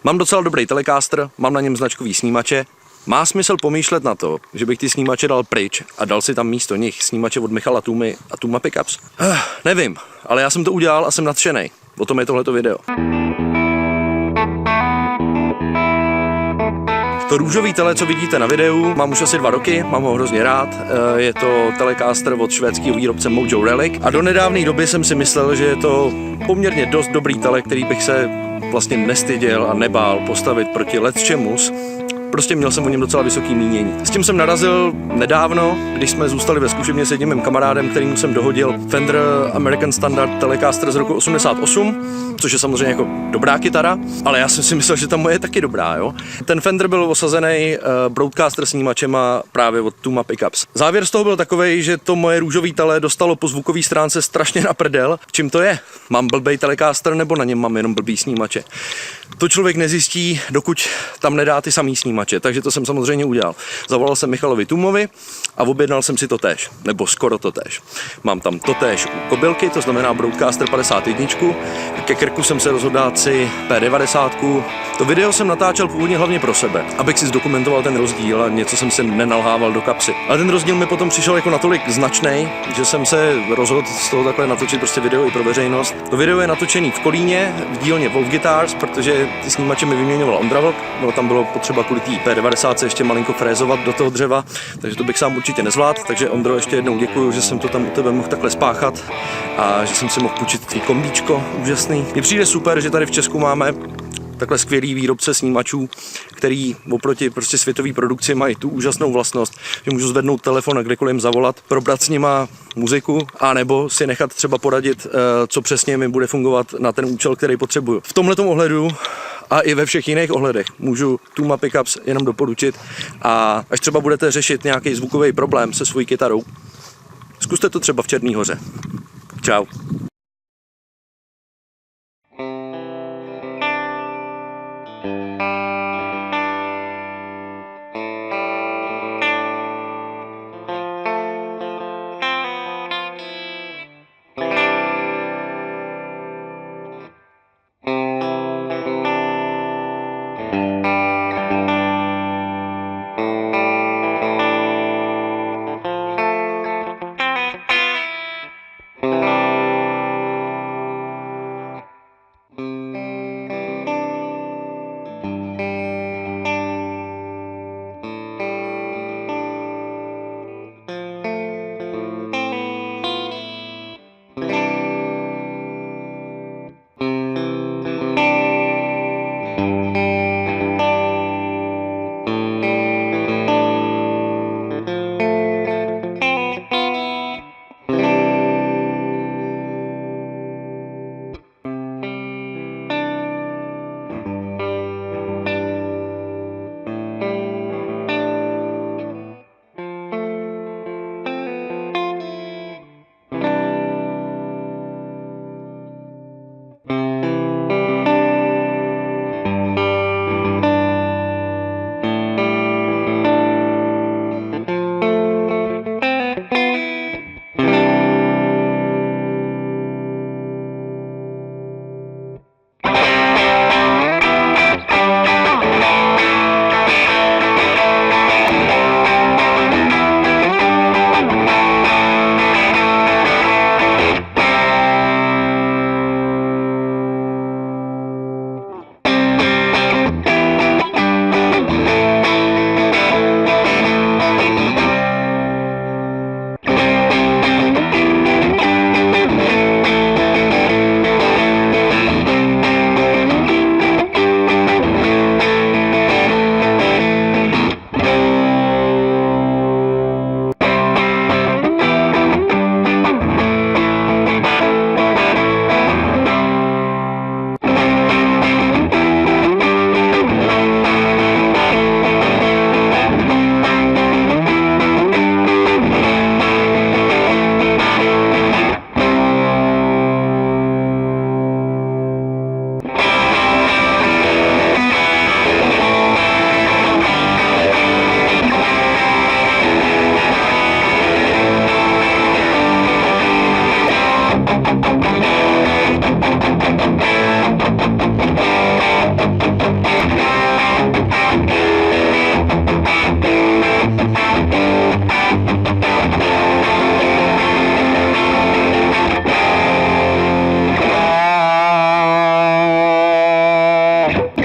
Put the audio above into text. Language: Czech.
Mám docela dobrý Telecaster, mám na něm značkový snímače. Má smysl pomýšlet na to, že bych ty snímače dal pryč a dal si tam místo nich snímače od Michala Toomy a Tooma Pickups? Nevím, ale já jsem to udělal a jsem nadšenej. O tom je tohleto video. To růžový tele, co vidíte na videu, mám už asi 2 roky, mám ho hrozně rád. Je to Telecaster od švédského výrobce Mojo Relic a do nedávné doby jsem si myslel, že je to poměrně dost dobrý tele, který bych se vlastně nestyděl a nebál postavit proti lecčemus. Prostě měl jsem o něm docela vysoký mínění. S tím jsem narazil nedávno, když jsme zůstali ve zkušebně s jedním mým kamarádem, kterým jsem dohodil Fender American Standard Telecaster z roku 88, což je samozřejmě jako dobrá kytara, ale já jsem si myslel, že ta moje je taky dobrá, jo. Ten Fender byl osazený broadcaster snímačema právě od Tooma Pickups. Závěr z toho byl takovej, že to moje růžový tele dostalo po zvukové stránce strašně na prdel. Čím to je? Mám blbej Telecaster nebo na něm mám jenom blbý snímače? To člověk nezjistí, dokud tam nedá ty samý snímače, takže to jsem samozřejmě udělal. Zavolal jsem Michalovi Toomovi a objednal jsem si to též, nebo skoro to též. Mám tam to též u kobylky, to znamená Broadcaster 51, ke krku jsem se rozhodl dát si P90. To video jsem natáčel původně hlavně pro sebe, abych si zdokumentoval ten rozdíl a něco jsem si nenalhával do kapsy. Ale ten rozdíl mi potom přišel jako natolik značný, že jsem se rozhodl z toho takhle natočit prostě video i pro veřejnost. To video je natočený v Kolíně, v dílně Wolf Guitars, protože ty snímače mi vyměňoval Ondra Vlk, no, tam bylo potřeba kvůli té P90 ještě malinko frézovat do toho dřeva, takže to bych sám určitě nezvládl, takže Ondro, ještě jednou děkuju, že jsem to tam u tebe mohl takhle spáchat a že jsem si mohl půjčit tvý kombíčko úžasný. Mně přijde super, že tady v Česku máme takhle skvělý výrobce snímačů, který oproti prostě světové produkci mají tu úžasnou vlastnost, že můžu zvednout telefon a kdekoliv jim zavolat, probrat s nima muziku, anebo si nechat třeba poradit, co přesně mi bude fungovat na ten účel, který potřebuju. V tomhletom ohledu a i ve všech jiných ohledech můžu Tooma Pickups jenom doporučit a až třeba budete řešit nějaký zvukový problém se svojí kytarou, zkuste to třeba v Černý Hoře. Čau. Bye.